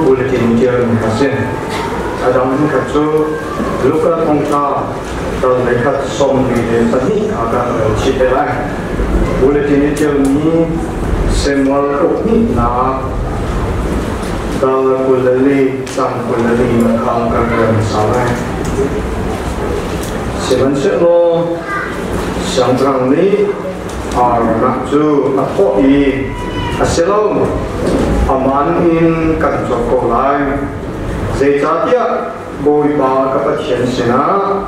bulletin dia menghasil. Ada mungkin tu luka tongkar dan mereka som di tadi akan ciptakan bulletin dia ni semua ni nak kalau kulali sang kulali makam kerana salah. Sebenarnya lo sekarang ni nak tu apa ini asal aman in kan sekolah. Sejatinya boy ba kapasian sena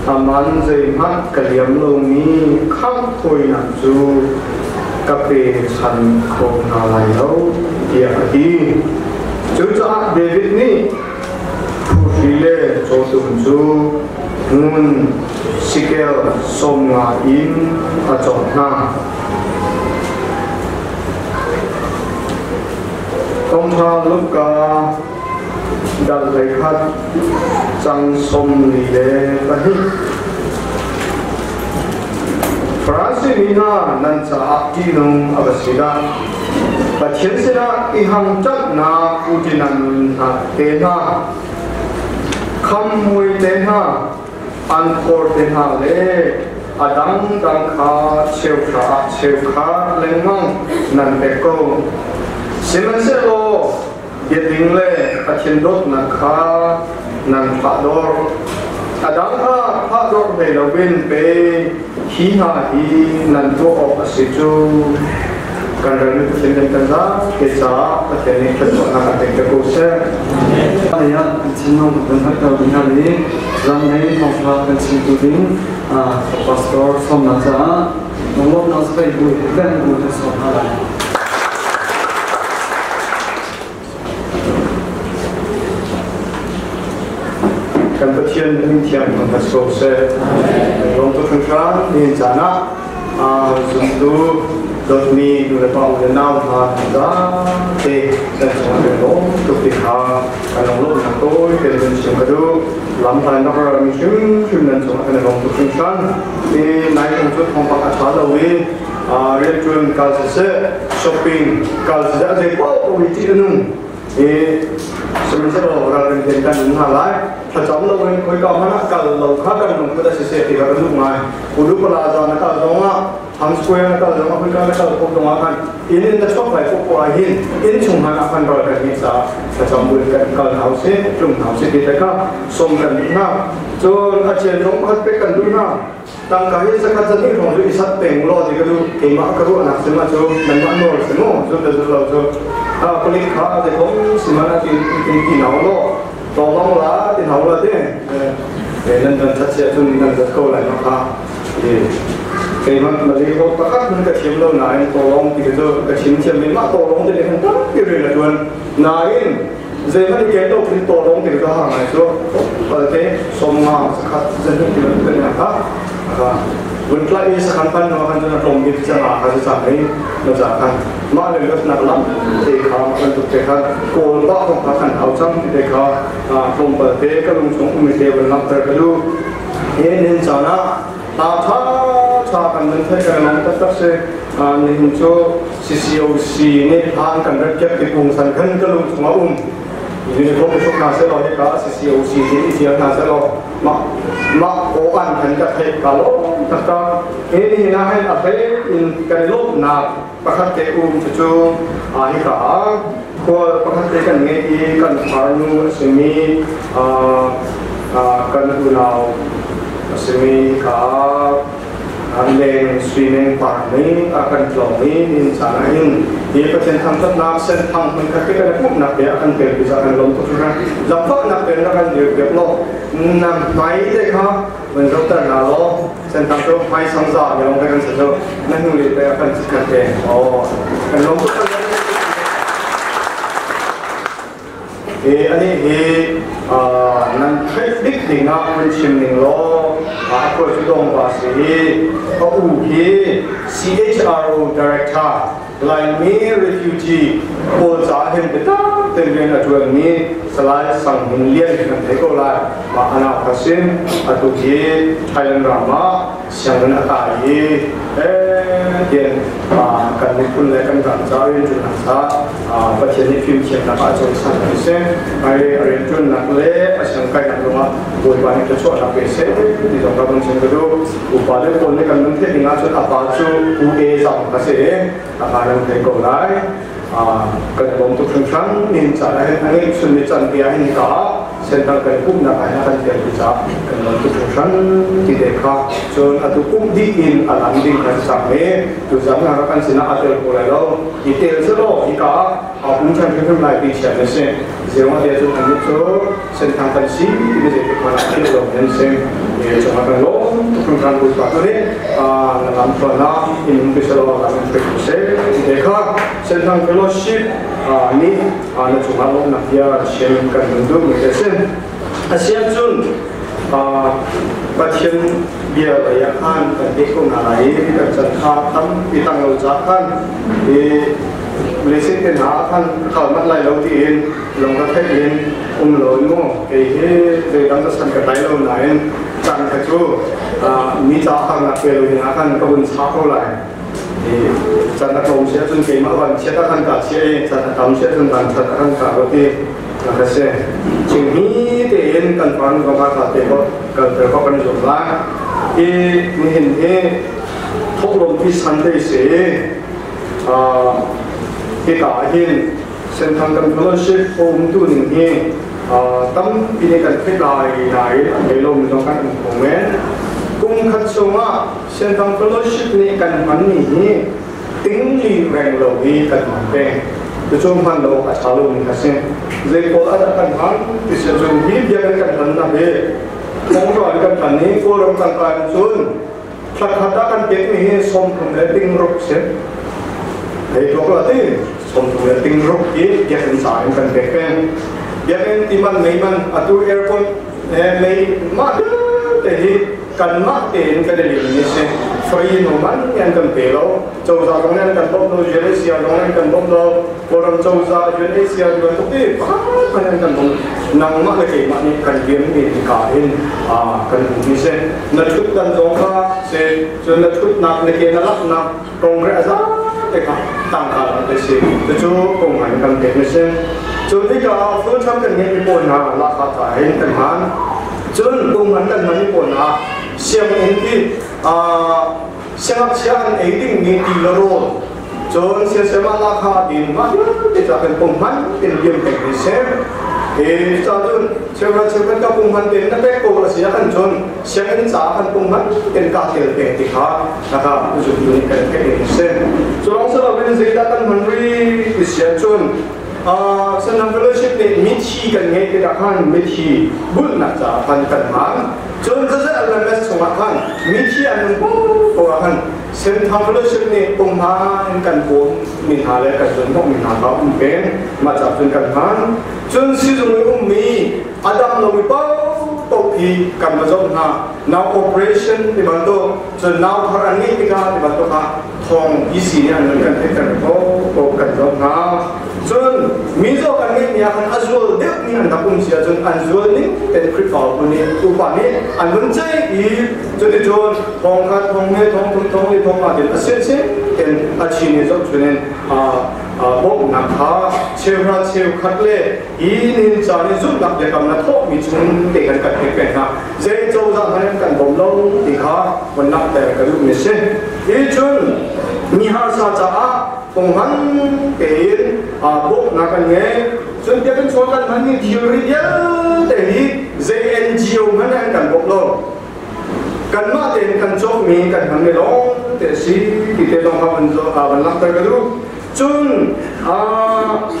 aman zemat kaliam longi kham thoi nak tu kape chan ko na lai lo dia adi chu cha David ni phile cho tum chu mun sikel som nga in a chon na công tha lúc cả đặt lấy khát sang sông lì lệ và hít Francina nan sa akti nung abasida và chiến sĩ đã y hằng chất na Putinan tên ha khăm mùi tên ha an khor tên ha lệ adang dang kha cheu kha lên ngang nan bê câu Simen se lo yeting le achen dot na kha nan pha dor adang kha pha dor be lo bin pe hi ha hi nan to op asichu kan ran ni chen kan za ke sa achen ni chen na ka te ko se ya chen no ban ha ta bin ha ni ram nei phong pha kan sin tu ding pastor som na za no na spai bu ben bu te so ha la kan pathian ning thiam kan paso se long to khang ni jana zum tu dot ni du le pau le nau ha da te sa cha le lo tu ti kha kan long lo na toi te ben sim ka du lam thai na ra mi shim nan so kan long to khang ni nai long tu thong pa ka cha lo wi restaurant kal se shopping kal se da je pau wi ti nu sebenarnya orang dengan dengan halai, macam lo yang kau kau mana kalau kau kan nunggu dah selesai tiga kali mai, udah pelajar nak kalau dong ham square nak kalau dong kau kalau kau dong kan, ini dah stop lagi kau ahin, ini cuma akan berkat bisa, macam bukan kalau house, cuma house kita kan, somkan na, so aja dong kau pekan dulu na. Tang kahit sa kadjani rong ju isat peng lo di kadu kema karu anak sema jo nanman no semo jo da lo jo kulit kha de kong simana ki nau lo tolong la di nau la de nan dan chache chun nan da ko la no kha kema mali ko pakat nun ka chim lo na in tolong ki jo ka chim chim min ma tolong de han ta ki re la don na in zai ma ni ke to ki tolong de ka ha mai jo pa te somma khat jan ki lo ka na ka Bukan lagi sekarang orang jangan rombit jangan kasih sampai menjakan malah lepas nak lam mereka untuk mereka kolba orang awam mereka rombet mereka langsung mereka berenang terkelu ini sana tata cara menteri kerana tetap se ninjo CCOC ini hang rakyat di pungsan kan kalau semua ini kau besok nasi lo ni kah CCOC ini siang nasi lo mak orang kan kat kalau tetap ini nahan apa in kalau nak pakai teum cucu ahika kau pakai kan ni kan farnu semi kan ulau semi kah Andeng swimming park ni akan kelomini di sana ini. Ia pasien tampak nak sentang mengkaitkan pun nak dia akan berbicara lom tu kan. Jampak nak dia akan dia lo. Nam mai dek ha, mendokter nalo sentang tu mai sangsa yang orang akan sesuatu. Nanti dia akan sekarang. Oh, kan lom tu kan. Ini nan traffic dengan mencimning lo. Aku sudah bahasi, aku CHRO Director, lain ni refugee, polisi kita terlihat ajuan ni selain sang miliar dengan tekolah, anak pasien atau Thailand Rama, siang nak kaya tiền cần đến quân lệ cần cảm giáo viên chuẩn hàng xã và trên những phim chiếm là các trong sản phẩm xem hay ở chuẩn nặng lệ ở trong cái nặng đúng không buổi bán cái chỗ là về sẽ thì trong các công trình cái đó của bà đấy quân lệ cần đến thế thì ngã chuẩn áp dụng cụ thể dòng cái sẽ khả năng thấy cầu lái cần bóng tục trong sáng nên trả lại anh ấy xuân đi chân thì anh cả sen tăng cần cũng là phải là tiền thì sao cần bóng tục trong sáng thì để khác cho anh cũng đi in ở làm đi cần sáng ấy từ sáng là các anh xin là tiền của lại đâu thì tiền rất lâu thì cả cũng chẳng thể lại bị chèn lên sen giờ mà để cho anh biết số sen tăng cần xí thì để mà lại cái đồng nhân sen để cho anh lỗ trong sáng buổi sáng đấy là làm cho nó in cái số là làm cái sẽ để khác sen tăng fellowship ni na chunga lo na pia shem kan mundu mi sen asian chun pathian bia ya khan kan de ko na lai kan chan kha tam pitang lo cha khan e lesin ten ha khan khal mat lai lo ti in long ka thai in lo mo ke he de dang san ka tai lo na in chan ka chu mi cha khan na pe lo na khan ka bun cha ko laiจันทร์คงเชื่อจนเกี่ยมาวันเชื่อตั้งแต่เชื่อจันทร์คำเชื่อจนตั้งแต่ตั้งแต่วันที่นั่นเองจึงมีแต่เห็นกันฟังก็มาขาดเตะก็กันเตะก็กันจบละที่มีเห็นที่ทุกลมที่สันติเสียที่กาเห็นเส้นทางการเชื่อโอมตัวหนึ่งที่ตั้มปีนี้กันที่ลายไหนในลมตรงกันของแม่กุ้งขัดชงเส้นทางfellowshipนี้กันมันนี่ติ้งลีแรงเราดีกันมันเป็นตัวช่วงพันเราอาชาลุนี่ครับเช่นเรื่องพออาจจะกันพันที่เชื่อจนฮีบยังกันพันนั่นเองมองก่อนกันพันนี้ก็เรากันพันจนสักพักกันเก็บนี้สมถึงได้ติ้งรุกเช่นไอ้ตัวก็ที่สมถึงได้ติ้งรุกยี่ยังเป็นสายกันเป็นยังเป็นที่มันไม่มันอัตุแอร์พอร์ตไม่มาแต่ที่กันมาเต็นกันเลยนี่สิฟรีโนมันยังกันเปล่าเจ้าจากตรงนั้นกันต้มเราเยอะเสียตรงนั้นกันต้มเราพอเราเจ้าจากเยอะเสียอยู่ทุกที่ป้ามันยังกันต้มนั่งมาเลยกี่มันนี่กันเยี่ยมนี่การเห็นกันนี่สินัดชุดกันตรงข้าเสร็จจนนัดชุดนักในเกณฑ์นักนักตรงเรื่องแต่ก็ต่างกันเลยสิแต่จู่ตรงหันกันเป็นนี่สิจุดที่ก็ฟื้นทำกันเงี้ยมีปนราคาถ่ายกันหันจนตรงหันกันมันมีปนเสียงเองที่เสียงเสียงเองที่มีตีละโรจนเสียงมาราคาดินมาที่จะเป็นปุ่มมันเป็นเยี่ยมเป็นเสียงจนเชื่อกันกับปุ่มมันเป็นนักเตะโกลเสียกันจนเสียงจ่ากันปุ่มมันเป็นการเตะเป็นที่ขานะครับจุดนี้กันแค่เสียงจนลองสลับเป็นสิ่งที่กันมันรีเสียจนสนามfellowshipนี่มิชีกันไงที่รักกันมิชีบุญนักจ่าพันกันมันจนจะอะไรแม้สมัครกันมิชีอันนั้นโอ้กันเส้นทางfellowshipนี่ปุ่มหากันปุ่มมีหาเลยกันจนต้องมีหาเขาเป็นมาจับจนกันมันจนสิ่งที่มีอาดัมเราไม่เป้าตกที่กันมาจนหา now operation ที่บ้านตัวจน now พลังนี้ที่การที่บ้านตัวค่ะทองยี่สิบเนี่ยเหมือนกันที่กันโตกันจนหาจนมีโจกันนี้เนี่ยคันอัจฉริยะเด็กนี่อันดับปุ่มเสียจนอัจฉริยะนี่เป็นคริสตัลปุ่มนี้อุปนิอันนั้นใจอีจนที่จนทองกันทองเนี่ยทองมาเดี๋ยวเสียเป็นอาชีพนี้จนจนพวกนักข่าวเชี่ยวขัดเล่อีนี่จานี่จุดนักเด็กกำนัดทบมีจุดเด็กกันเป็นนะเจ้าเจ้าจะให้กันบ่มลงตีขาวันนักแต่กระดูกนี่สิอีจุดมีหาสาจ้าตรงนั้นเป็นพวกนักกันเนี่ยจนเด็กเป็นชนกันมันนี่ทีรีเยอะแต่ที่เจ้า NGO มันให้กันบ่มลงกันมาเต็มกันโจมมีกันมันไม่ลงแต่สิที่เต็มลงมันนักแต่กระดูกจน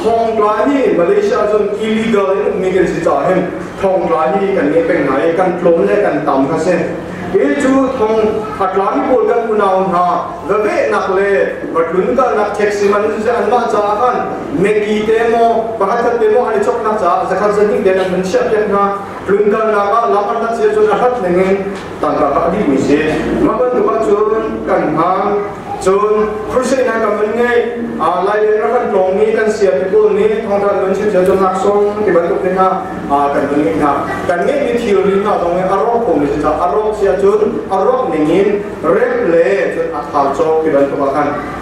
ทองปลาที่มาเลเซียจน illegal มีกันสิจ่าเห็นทองปลาที่กันนี้เป็นไหนกันปล้นและกันต่ำกันเส้นจูทองอัตราที่พูดกันคุณเอาหาเวนักเลยบัดลุ้นกันนักเท็กซี่มันจะอันมาจ่ากันเมกีเตโมปะฮัตเตโมอันนี้ชกนักจ่าจะขัดสนิทเดินมันเชื่อเด็กนะลุ้นกันนักลามันนักเสียจนนักหัดหนึ่งต่างกันดีมิเซ่มาเป็นตัวจนกันหาจ chun Christian na kaman ngay lai le na kan plong ni kan sia people ni thong ta lun chin chun nak song ti ban tuk ni ha kan bun ni ha kan nge ni theory na dong nge arok ko ni cha arok sia chun arok ni ngin rep le chun athal chok ti ban tuk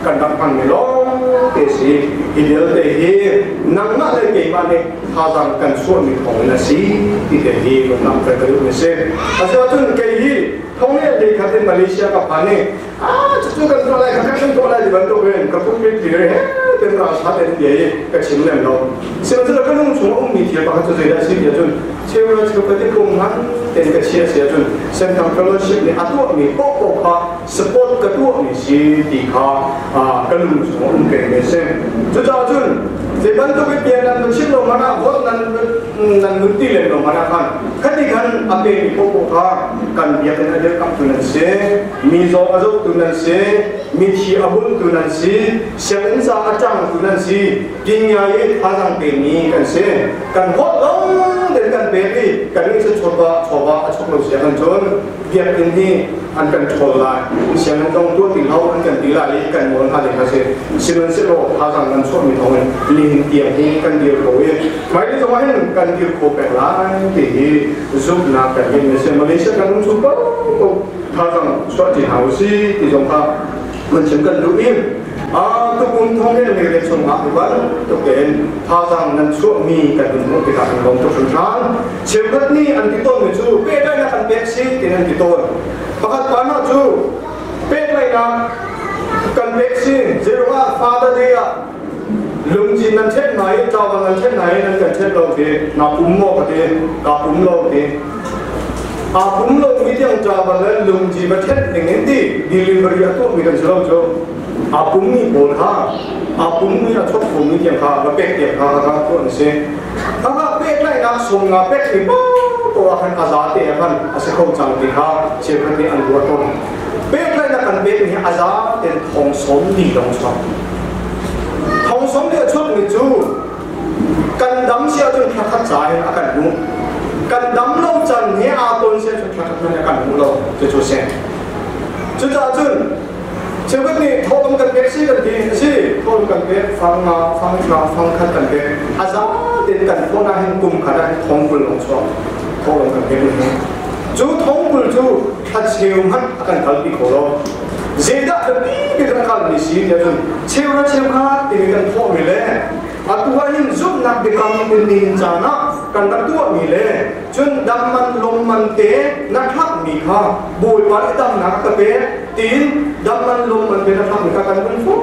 kan dam kan ni long te si ideal te hi nang na le ke ma ni tha dang kan suat ni thong na si ti te hi ko nam ka ka ni se asa chun ke hi thong ne de kha te Malaysia ka pa ni chu kan to lai kan to lai di ban tuk ben ka pu mi ti reเป็นราชาเป็นใหญ่กับชิมเล่มเราเชื่อว่าก็นุ่งชงอุ้มมีเทียบกับตัวใจได้สิเดียวจนเชื่อว่าจะเป็นที่กลุ่มนั้นเป็นกับเชียร์เสียจนเส้นทางเฟลโลชิพเนี่ยตัวมีโป๊ะพาสปอร์ตกับตัวมีสีตีขาก็นุ่งชงอุ้มเก่งเส้นจุดจนจะบรรทุกไปเปลี่ยนนั้นชิมลงมาหน้าวัดนั้นนุตีเล่มลงมาหน้ากันขั้นที่กันอาเป็นมีโป๊ะพากันเบียดกันเดียวกับตัวนั้นเสียมีโซอาโซตัวนั้นเสียมีทีอาบุลตัวนั้นเสียเสียงจากอาจารย์ตัวนั้นสิกินยาเย็นพาสังเป็นนี้กันเสียกันหดลงเดินกันเบบี้กันนี่จะชอบว่าชอบเราเสียกันจนเบียดกันที่อันกันชนลายเสียงกันต้องตัวติดเขาอันกันตีลายกันมวนอะไรกันเสียสิ่งนั้นเสียเราพาสังกันชอบมีทองเงินลิงเตียงที่กันเดียวโอยหมายถึงว่าให้กันเดียวโคเป็นล้านที่ซุปนากันยังเสียมาเลเซียกันต้องซุปพาสังชอบจีนหาวซีที่จงพามันฉันกันดูอิ่มทุกคนท่องเที่ยวในเรื่องสงฆ์วันทุกเดือนพาทางนั้นช่วยมีการดูมุขการลงทุนทางเชื่อว่านี่อันที่ต้นมันจู่เป๊ะได้นะกันเป๊ะสิที่นั่นที่ต้นประกาศปานาจู่เป๊ะเลยนะกันเป๊ะสิเจอว่าฟาดเดียลุงจีนนั้นเช่นไหนเจ้าวันนั้นเช่นไหนนั่นกันเช่นเราดีนาปุ่มโลกดีนาปุ่มโลกดีปุ่มโลกมีที่อังจาวันนั้นลุงจีนมาเช่นอย่างนี้ดีดีลิเวอรี่ตัวมีกันเชื่อเราจู่ปุ่มนี้โบนข้าปุ่มนี้ชอบปุ่มนี้เทียมข้าแล้วเป็ดเทียมข้าครับตัวนี้สิถ้าเป็ดไล่นักส่งงาเป็ดที่ปุ๊บตัวขันอาซาเตะขันอาศัยเขาจังตีข้าเชื่อกันที่อันวัวต้นเป็ดไล่นักกันเป็ดนี่อาซาเต็มทองสมดีทองสมทองสมเนี่ยชุดนี้จู่กันดำเสียจนขัดใจอาการหูกันดำลงจันเนี่ยอาต้นเสียจนขัดใจอาการหูเราจะจู่เสียจู่จ้าจู่เชื่อว่านี่ทอลงกันเบ็ดสิกันดีสิทอลงกันเบ็ดฟังขัดกันเบ็ดอาจารย์เดินกันพวกนั้นเห็นกลุ่มขนาดทองบุญลงช่องทอลงกันเบ็ดนี่จู่ทองบุญจู่ทัดเชี่ยวมันอาการทัลปีโคโลเจด้าเด็กที่กันขันนี่สิเนี่ยจนเชี่ยวขาดที่กันทอมีเลยตัวหินซุปนักเด็กมันเป็นดินจานะกันตัวมีเลยจนดำมันลมมันเตะนักทักมีข้าบุยวันดำนักกระเบะตีนดำมันลมมันเป็นนักทักมีข้ากันเป็นฟุ้ง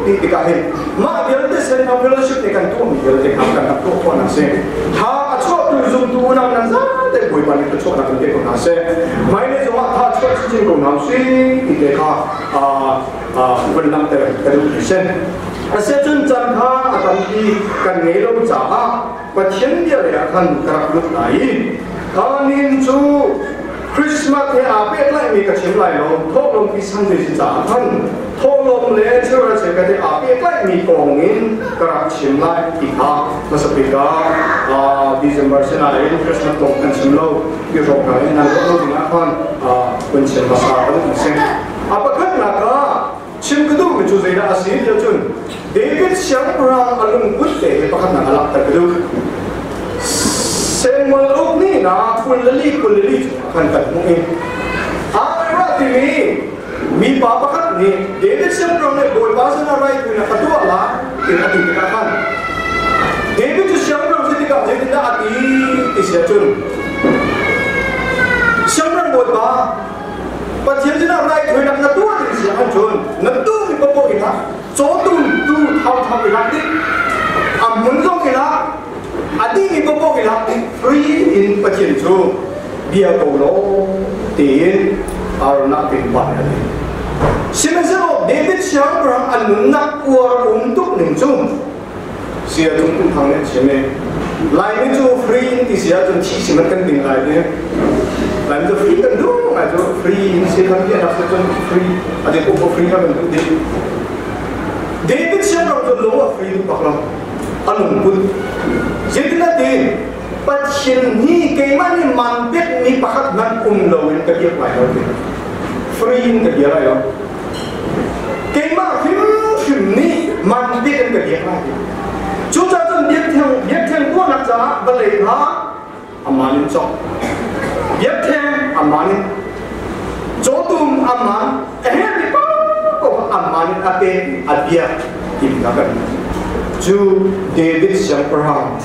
ดีติกาเห็นมาเดี๋ยวจะเซ็นทรัลเฟลโลชิพในกันตัวมีเดี๋ยวจะทำกันตัวคนนั้นเสียถ้าชอบดูซุ่มตัวนั้นซะแต่บุยวันนี้ก็ชอบนักเด็กคนนั้นเสียไม่ได้จะว่าถ้าชอบจริงๆคนนั้นสิที่เด็กข้าเป็นนักเตะกันดูเช่นอาเซียนจันทร์อาการที่กันเงยลงจากประเทศเดียวเลยท่านกระดุกไหนท่านินจูคริสต์มาสที่อาเปิดไล่มีกระเทียมไหลลงทบลงที่สันติสิจ่าท่านทบลงเลยเชื่อว่าเชื่อกันที่อาเปิดไล่มีกองเงินกระเทียมไหลอีกค่ะมาสปีกาดิเซมเบอร์เซนาเองคริสต์มาสตรงกันชิมโลยุโรปกันนั่นก็รู้ดีนะท่านเป็นเช่นภาษาอังกฤษอาปะกันนะคะชิมกระดูกมันจูเซน่าสิเดียวจนเดวิดเชียงรางอารมณ์กุดเตะประคันนักลักตะกระดูกเซมอลลูกนี่นะคุณละลีขันตัดมุ้งอะไรวะที่นี่มีป้าประคันนี่เดวิดเชียงรางเนี่ยโดยภาษาอะไรคุณนักตัวละที่นักที่ประคันเดวิดเชียงรางที่กับเจตินาที่ที่เสียจนเชียงรางโดยป้าปัจจัยที่น่าไรคือนักตัวที่เสียหันชนนักตัวมีปะปนอีกนะโจตุนตูทำอีกแล้วดิมุนโจอีกแล้วอดีมีปะปนอีกแล้วฟรีอินปัจจัยชูเบียโกโลตีนอารณะเป็นบ้านอะไรสิ่งที่เราเดวิดเชียงรังอันนักวัวตุกหนึ่งจุ่มเสียจุ่มทางนี้ใช่ไหมลายนี้จูฟรีอินที่เสียจนชี้สิมันกันเป็นลายเนี่ยลายมันจะฟรีกันดูอาจจะฟรีอินเสียกันที่นับจนฟรีอาจจะพวกฟรีกันดูดิเดวิดเชียงรังจะรู้ว่าฟรีทุกปักลำอันนั้นพูดเช่นนั้นเองปัจจัยนี้เกี่ยมันนี่มันเป็นมีปักนั้นเราเองก็เรียกว่าอะไรฟรีอินก็เรียกอะไรเกี่ cái việc này chú cha chân biết thêm qua nát giá và lấy há amanin chọn biết thêm amanin chỗ tum aman hết đi có amanin ape abia im cả cái chú David Abraham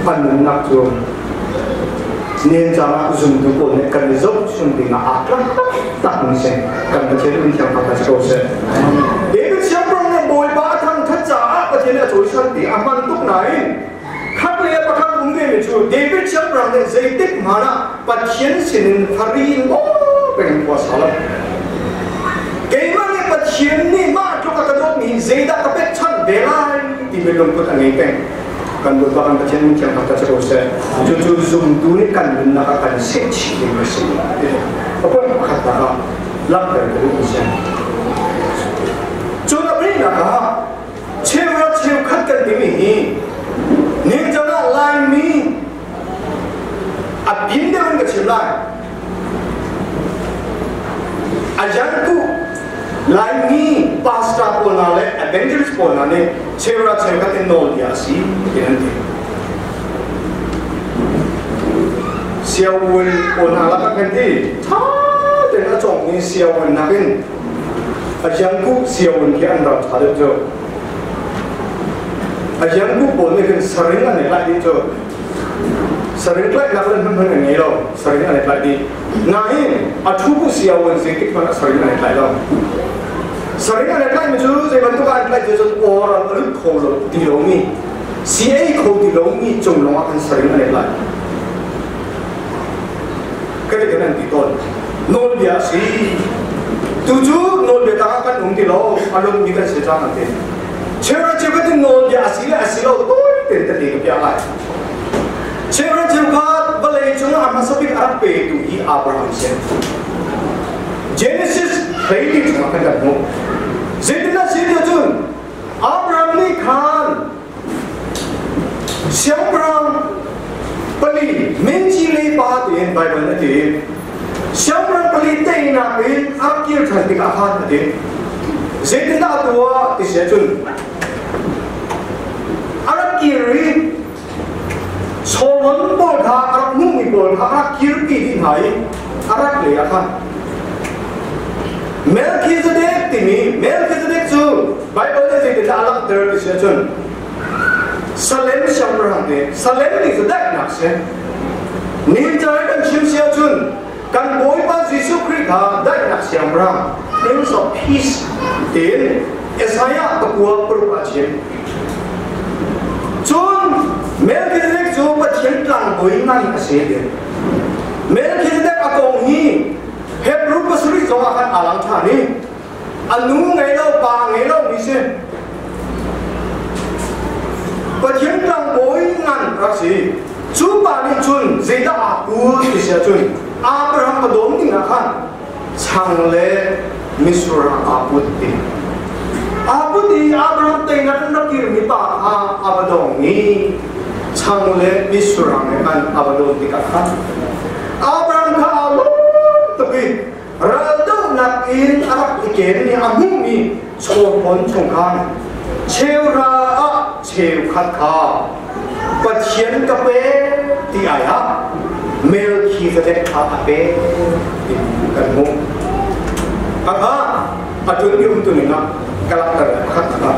anh nắp chuông nên rằng dùng từ cổ này cần giúp dùng từ ngã tặng sen cần cái chế độ đi theo các cái câu sen để cái siapa yang boleh batang kerja apa jenis tulisan di aman tu naik kalau ia pakai mungkin itu David siapa yang zaitik mana pasien sinin farin pengen puasa lah kemana pasien ni mak tu kata dok ni zaidak tapi chan belai di belum tu tangi peng kan merupakan pasien yang kata selesai jujur zoom tu ni kan menakkan sensi di mesin apa kata lak dari pasien cuma beri nak cewek kata demi ni jangan lain ni abin dia orang kecil lain ajarku lain ni pastor pun nale evangelist pun nale cewek kata nol dia si nanti siawun pun ala kan di dengan cong ni siawun nakin ajarku siawun dia anda ada tu ajarku pun ni kan sering ane lagi tu sering lagi nak berantem ni lo sering ane lagi nahin atuku siawun sedikit mana sering ane lagi lo sering ane lagi macam saya bantu kan lagi tu orang orang kau di longi siapa kau di longi jom long akan sering ane lagi kerja nanti ton nol biasa tujuh nol betang akan umti lo alun kita sejarah nanti cewek tu nol biasa lo tu terjadi kebiasaan cewek balai cuma amat sepi Arab itu i Abraham sen Genesis ini cuma kan mu setelah itu tu Abraham ni kan siapa beli mencili bahagian Bible nanti siapa beli tena beli akhir cantik akar nanti setelah dua disebut Arab kiri soalnya boleh Arab mumi boleh Arab kiri di hari Arab le akar Melchizedek tu Bible ni setelah Arab disebut Salem siapa ni? Salem ni sudah nak sih. Ni jangan kan siapa jun, kan boy pas Yesus Kristus dah nak siapa? Prince of Peace, dan Esaya berbuat perubatan. Jun, Melchizedek jun bercian lang boy ngai asyik. Melchizedek agong ni, Hebrew pasuri jangan alam thani. Anu ngai lau pa ngai lau ni sih. Pasien lang boy ngan raksi, cuba ni cun zeda aku disya cun, Abraham kadom ni nakan, changle misura aputi Abraham tengah nakir mita abadong ni, changle misura kan abadong dikakan, Abraham kalau tapi rada nakin Arab iken ni amung ni chopon chongkan. Cewek kata, pasien kape di ayah, Melchizedek kape di kamu. Apa? Adun dia untuk ni nak karakter kata.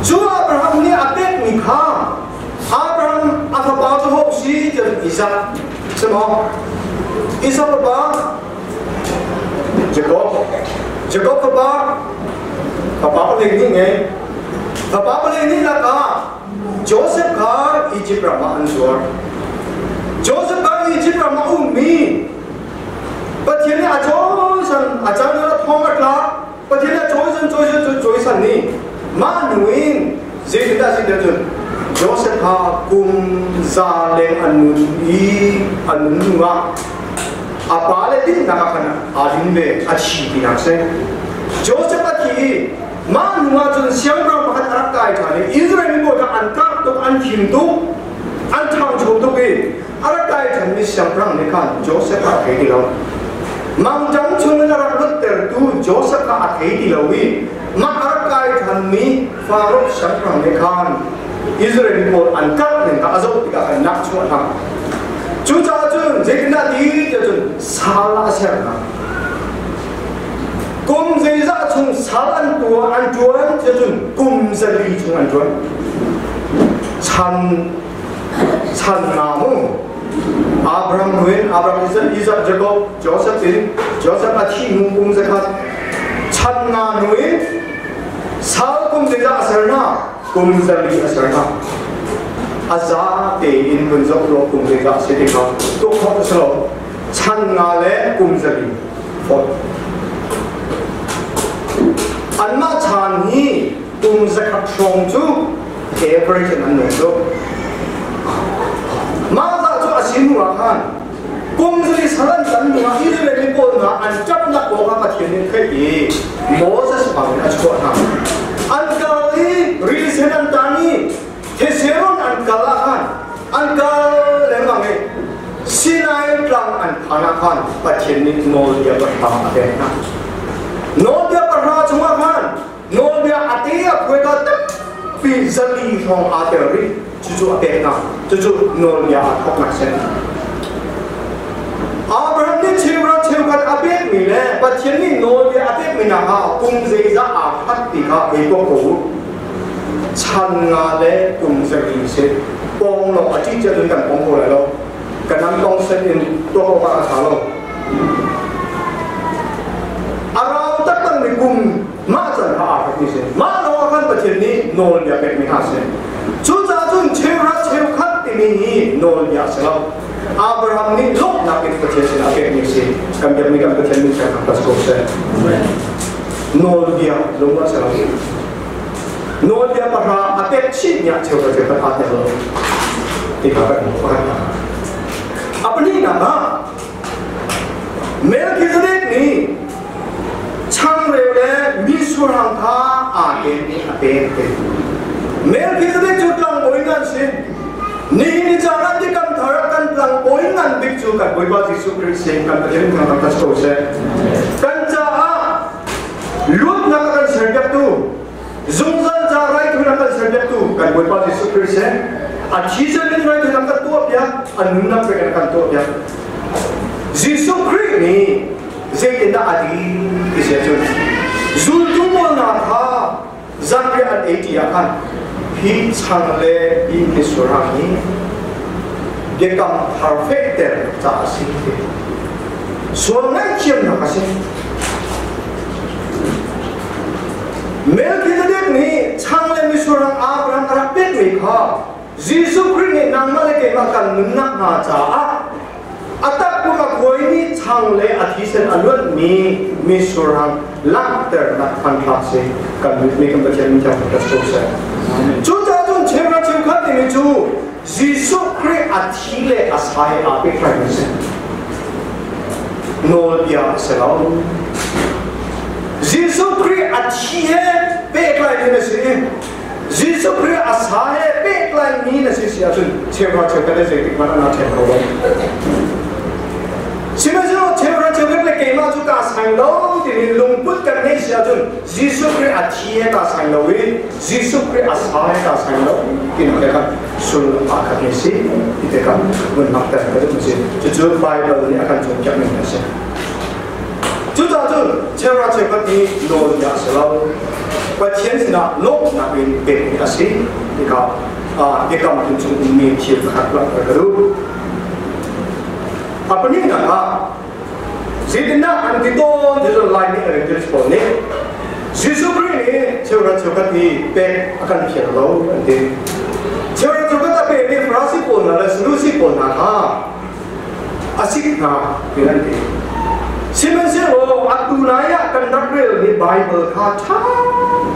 Jua Abraham ni apek nikah. Abraham apa baca hobi jadi Ishak semua. Ishak apa? Jacob apa? Apa lagi ni? Apa ini lah Joseph kah Egypt ramah ansur Joseph kah Egypt ramah umi Patiennya ajar orang thongat lah Patiennya joisan ni manuin zeda jun Joseph kah zaleng anun nunga apa lagi nakakana adin be achi binakse Joseph aki Mana macam siapa makan Arab kaya cari Israel ni boleh angkat tu, angkim tu, antang jauh tu ke Arab kaya cari siapa ni kan Joseph akhir di laut. Mang jam cuma Arab leter tu Joseph akhir di laut. Makakai kan mi Faruk Syakram Mekan Israel Pol angkat dengan azab tiga kan nak cuma ham. Cuca jun jekna di jun salah siapa. Kum zeza chung salan tua anjuan jun kum zeli chung anjuan. Chan namu Abraham Nuin Abraham Isaac Jacob Joseph Ati kum zakat Chan Nuin sal kum zeza asarna kum zali asarna azza te in bunzok lo kum zega sedeka to khot slo chan nga le kum zali fot anma chan hi kum zakat shong chu average an no so ma za chu asin wa khan kum zali salan tan ma Israel ko na an chap na ko ka pathin khai Moses pa na chu ha Angkali rilisan antani, teseron angkalahan, angkal lemangé, Sinai lang antanakan, patyenin nol dia bertama dena, nol dia berha cuma kan, nol dia atia kueka tak, pizali hong ateri, cucu dena, cucu nol dia atok nasen. Abraham ni cewkan abek ni le, patien ni nol dia abek ni nak kum zeza ahat tiga ekor kau, chan ngale kum zegi se, pong lo aci jadi kan pong kau lo, kanan pong setin tu kau pak asalo. Arau tak kan ni kum macam ahat ni se, mana akan patien ni nol dia abek ni hase, cuca jun cewkan ni nol dia asalo. Abraham ni lok nak percaya nak misi, kami kan percaya misi atas kuasa. Nol dia lomba selalu. Nol dia pada atas cipnya cepat atas lo. Tiga kali. Apa ni nama? Melkizedek ni cang rele misurang tha aten ni aten. Melkizedek jutang boingan sih. Ni jangan dikam tharakan lang poingan bikju kan boiba Yesus Kristus kan terjadi dengan atas kuasa. Kan jaha lut nak akan sergap tu, zungzan jarai tu nak akan sergap tu kan boiba Yesus Kristus. Achiza ni rai tu nak akan tuap ya, anuna pengen akan tuap ya. Yesus Kristus ni zaitinda adi kisahun. Zultumul nakha zakri an eti akan. Hi changle in Israel dekam perfecter ta asite so ngai chiam na kasi Melkizedek ni changle Israel Abraham rapet ni kha Jesus Christ ni nangmale ke makan nunnak na cha atak ko koi ni changle athisen alun ni Israel lakter na fantlase kan mi kan bachen mi cha ta Cuca tu cewek ni tu Yesus Kristus athile asai ape kerana nol dia selalu Yesus Kristus athile peklah ni sih Yesus Kristus asai peklah ni sih siapa cewek ni jadi mana nak cewek Sebenarnya cewek le kema tu kasang lo, di lumput kan ni siapa Yesus Kristus athile kasang lo, Yesus Kristus asal kasang lo, kini mereka sul akar ni sih, itu kan benar tak ada mesti. Jujur Bible ni akan cocok dengan saya. Jujur cewek ni lo dia selalu, pasien sina lo nak bin asih, jika macam tu ni cewek haklah terlalu. Apa ni nak? Zidina antito jadi lain ni ada jenis pun ni. Yesus Kristus ni cewek ni pek akan kira nanti. Cewek tapi ni frasi pun ada, solusi pun ada. Asik na nanti. Sebenarnya lo aku naya kan nakal ni Bible kata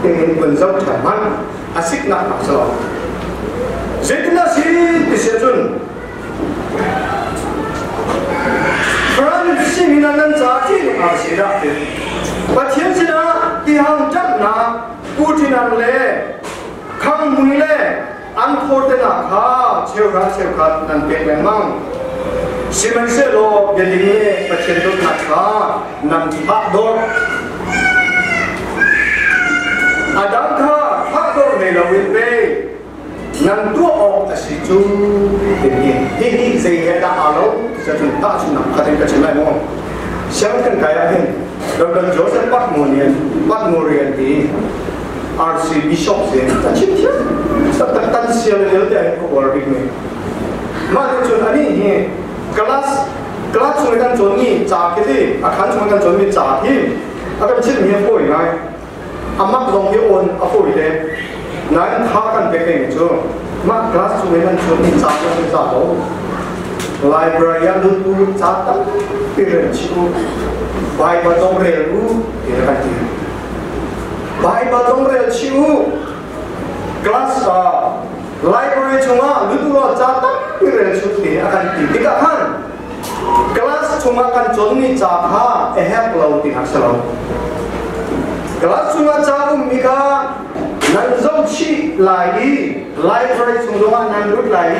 dengan bentuk zaman asik nak asal. Zidina si disebut Peran sini nanti jadi asal dah. Pasien sina tiang jamna pujinan le, kang mule, angkor tena kha, cewek nanti memang. Sebenarnya lo jadi ni pasien tu nak kha, nanti pak dor. Adam kha hakor nei lawin pe nan tu o asichu hi zei he da alo sa chun ta chun na khaten ka chimai mo siang kan kaya hin Dr. Joseph Patmorian di RC Bishop se ta chim sa tan sial le te ai ko war big me ma de chun ani he class chung kan chon ni cha ke di akhan chung kan chon ni cha hi akan chim he foi nai amak dong he on a foi de nan tha kan pe ke chu ma class chung kan chon ni cha ke cha do library lu tu cha ta pe re chu Bible dong re lu ye kan ti Bible dong re chu class library chunga lu tu lo cha ta pe re chu ti akan ti ka khan class chunga kan chon ni cha kha e hep lo ti hak salo class chunga cha mi ka nan zong chi lai library chunga nan lu lai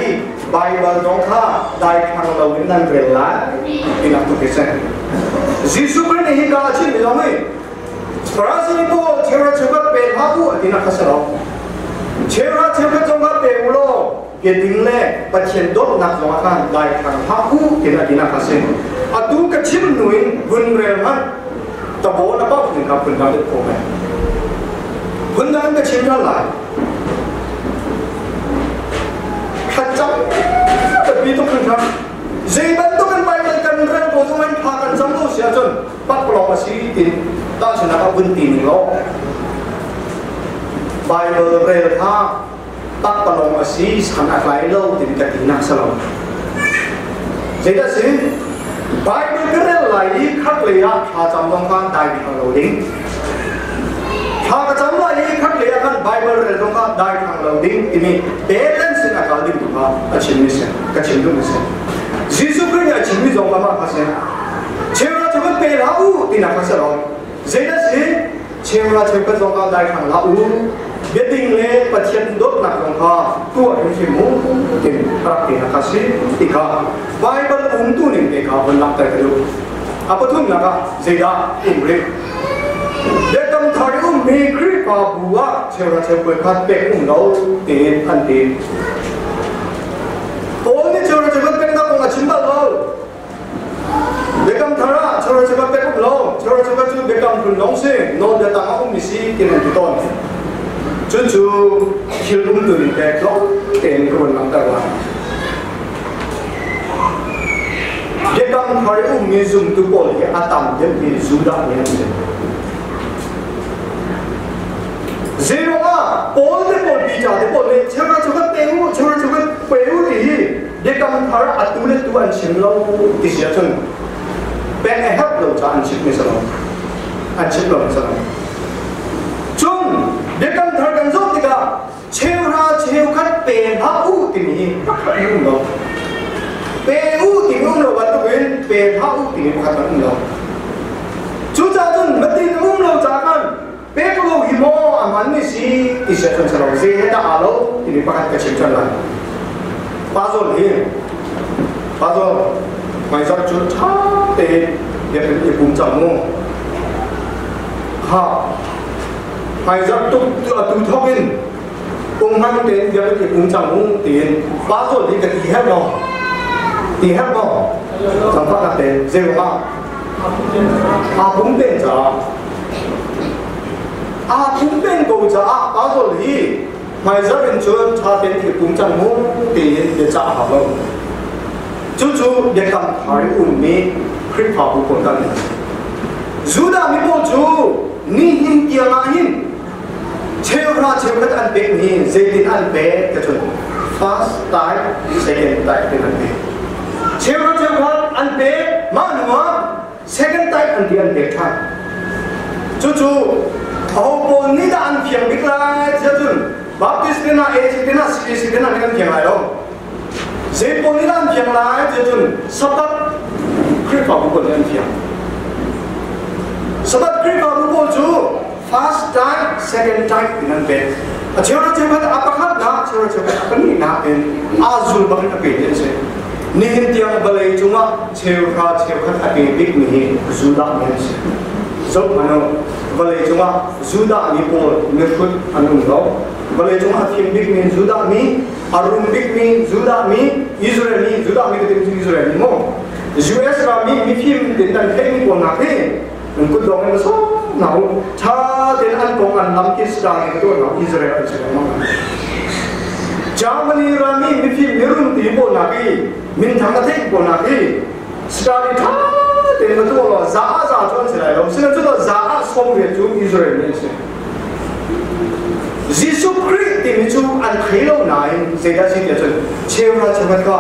Bible dong kha dai khang lo win nan re la ti na tu ke sen Jesus Christ hi ka chi mi lo mai Parasini po chera chera pe ha bu ti na khasalo chera chera chunga pe ulo ke ding le patchen dot nak lo khan dai khang ha bu ti na khasen atu ka chim nuin bun re man ta bo na ba ni ka pun na de ko mai bun dan ka chim ra lai khacham ta bi to kan ka zai ban to kan bai kan ran ko man pha kan sam do sia chon pat pro ma si tin ta chuna ka bun tin lo Bible re tha tak palong asi sana lai lo tin ka tin na salo zai da sin Bible ke lai khak le ya tha cham dong kan dai bi lo ding tha ka cham lai khak le ya kan Bible re dong ka dai khang lo ding ini balance na ka ding ka achin ni se ka chin du se Jesus Christ ya chin ni dong ka ma ka se chera chhe pe la u tin na ka se lo zai da sin chera chhe pe dong ka dai khang la u biết tình lệ và thiên đốt nặng lòng kha tua những chuyện muốn tìmrak tiền là kasi ika Bible tu nên để cả vấn lạc tại cái lúc apa tu nak zai da umre để tâm thari mi kri pa bua chera chera khat pe lo tiền an tiền ôn ni chera chera pe na ko chim ba lo để tâm thara chera chera pe lo chera chera chu để tâm kun long se no để ta ngom ni si tiền an ton chú khiêu đúng từ những cái đó tiền của mình làm tại là để cầm phải mình dùng từ bộ cái atom để đi dùng đó như thế zero à bộ bị trả để bộ này cho cái béo thì để cầm phải atu lên tu ăn chim lâu thì sẽ chừng bé này hấp đầu cho ăn chim này sao ăn chim lâu sao chung để cầm thở cần giúp thì cả treo khát bền hấp u thì mình bắt phải uống đâu bền u thì uống đâu bắt tôi quên bền hấp u thì mình bắt phải uống đâu chú cha chung mất tiền uống đâu cha con bé có lâu gì mò ăn ăn gì xí thì sẽ không sao đâu dễ hết đã alo thì mình bắt cái chuyện chân lại bao giờ mày ra chút thá để cùng chồng mua ha mày ra tu thóc in cùng hàng tiền giờ thì cùng chồng mua tiền bao giờ thì cái gì hết rồi chẳng phải là tiền dễ mà cũng tiền trả cũng tiền cầu trả bao giờ thì mày ra bên chỗ trả tiền thì cùng chồng mua tiền để trả hả không chú để cầm hỏi mi khuyết học của con cái dù đã mi bộ chú ni hin kia mà hin treo cái ăn bể hin dây tin ăn bể cái chuyện first type second type tin ăn bể treo cái ăn bể mà nữa second type ăn bể khác chú hậu bộ ni đã ăn phiền biết lại chứ Baptist cái nào A cái nào C cái nào ăn phiền lại đâu dễ bộ ni đã ăn phiền lại chứ sắp tắt khuyết học của con ăn phiền Sabat kri baru boju first time second time dengan bed. Cewek apa khat cewek apa ni nak azul bahkan apa ini se. Ni tiang balai cuma cewek khat api big ni zulah ni se. so ano balai chunga Juda mi pol nefut anung lo balai chunga thim big mi Juda mi arum big mi Juda mi Israel mi Juda mi ke Israel mi mo US ra mi phim den dan thei mi pol na ke nung ku dong so nào cha den an kong an lam ki sta ni to na Israel se ma Germany ra mi phim mirun ti pol na ki min thang thei pol na ki sta ni tha den ma to lo za chon se lai lo se to za som ve chu Israel ni se Jesus Christ ti mi chu an khelo nai se da si ya chon chewra chamat ka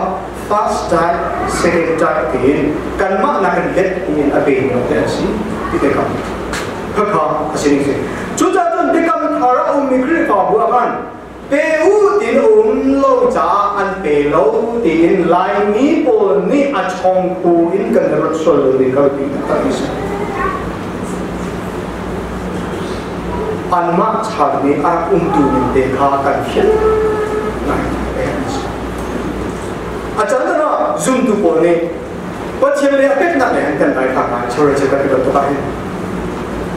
first time second time tin kan ma na kan let in a be no ta si ti te ka kha asini se chu cha chon te kam thara mi kri fa bu akan pe u tin lo cha an pe lo tin lai mi pol ni a chong pu in kan ro sol ni ka ti ta ni se an ma cha ni a tu ni te kha kan hian na acan na zoom tu pol ni pathian le apek na le kan dai kha ka chora cheka ti to ka he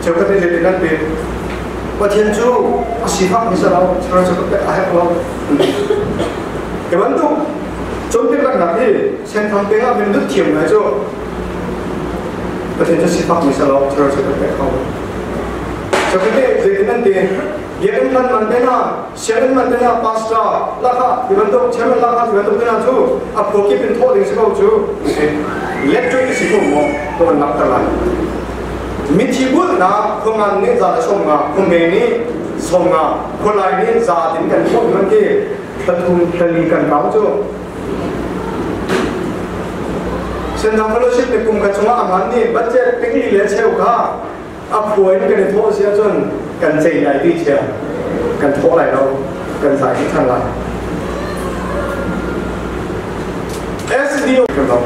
cheka ti le kan pe pathian chu asifak ni sa lao chora cheka pe a he lo ke ban tu chom pe kan na he sen tham pe ga min du thiam na cho pathian chu sifak ni sa lao chora cheka pe ka cheka ti le kan te Yemen man mantena, Shemen mantena pasta, laka, dibantu, Shemen laka, dibantu kena tu, apa kipin thod ini sebab tu, electric siapa mo, tuan nak terlan. Mitibul na, kuman ni zat songa, kumeni songa, kulai ni zat ini kan thod nanti, tentu terlikan kau tu. Senang fellowship ni kum kacunga aman ni, baca pergi lihat cewka, apa ini kena thod siapa tu. Cần gì lại đi chèo, cần thổ lại đâu, cần giải thích thằng lại. SDO cần đâu,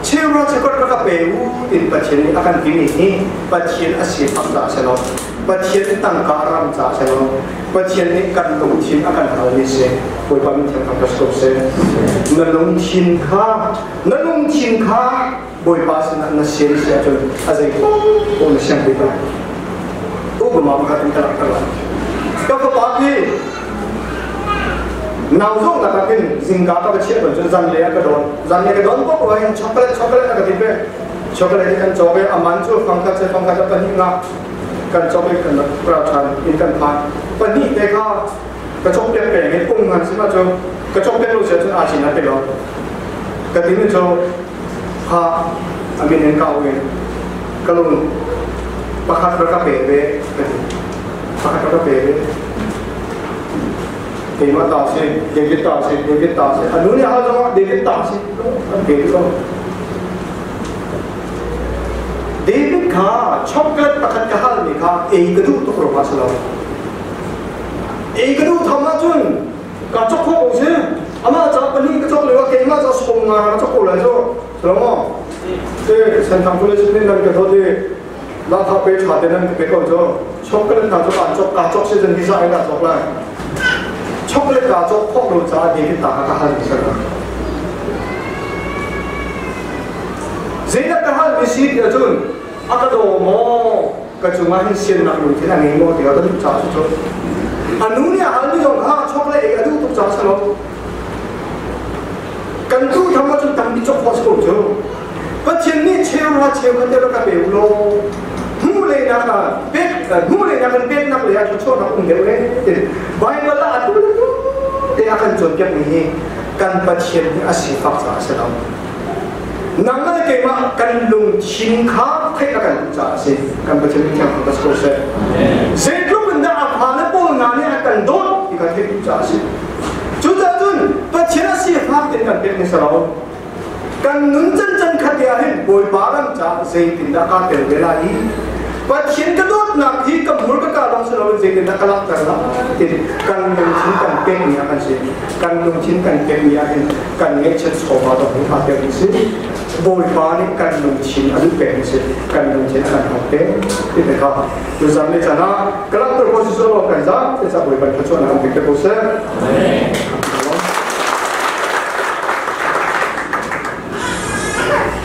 chiều ra chỉ có các bé u tin bát chiến akan kini ni, bát chiến asih fakta seno, bát chiến tăng karam sa seno, bát chiến ni kan lung chiến akan hal ni se, koi pamit yang akan stop se, nalung chiến kha, boy pas na seri se ajon, azai, oh nasiang kita. Gue mau mengatakan karakter lah. Kau kepaki, nauzong katakan zingga apa kecil tu, jangan lihat ke don, kok kau yang coklat nak tipe, coklat ini kan coklat aman tu, fangkat apa ni nak, kan coklat kan perasaan, ini kan pan, pani mereka, kecoklat pengen pungan sih macam, kecoklat lu siapa asin nanti lo, katanya tu, ha, amin engkau ini, kalau pakat mereka bebe, tema tahu sih, David tahu sih, anu ni hal sama David tahu sih, David kah, coklat pakat kahal ni kah, kedu tu kerana masalah, kedu thama jun, kacok kau sih, ama cakap ni kacok lewat kema cakap songa, kacok kau lah so, selama, sentang tulis ni dan kata dia. 나 다 배 자대는 배거죠. 초콜릿 가족 안쪽 가족 시즌 디자인 가족 라. 초콜릿 가족 폭로 자 얘기 다가 하는 거잖아. 제가 할 미시 여전 아까도 뭐 그중간 신나는 그냥 이모 되어도 자주죠. 아누니 알미 좀 초콜릿 애가도 또 자서로. 간도 담아 좀 담비 쪽 포스코죠. 버티니 체험하 체험한 대로 가 배우로 mulai nak bed nak lihat cucu nak umdewe, baik bala atu dia akan jompiak ni kan pasien asih fakta selam. Nangga kema kan lung cingka kai akan jasi kan pasien yang atas proses. Sebelum benda apa nak pun nani akan dot ikan kai jasi. Juta tun pasien asih fakta kan bed ni selam. Kan nuncan khatiahin boy barang cha sei tinda ka tervelai pasien kedot nak hi kabur ka long selalu sei tinda kalak karla kan nungcin kan pek ni akan sei kan nungcin kan pek ni akan kan ngecet soba to khatiah ni sei boy bani kan nungcin adu pek ni sei kan nungcin kan hote itu ka tu samne chana kalak ter posisi lo kan za esa boy ban kachona am pek ko se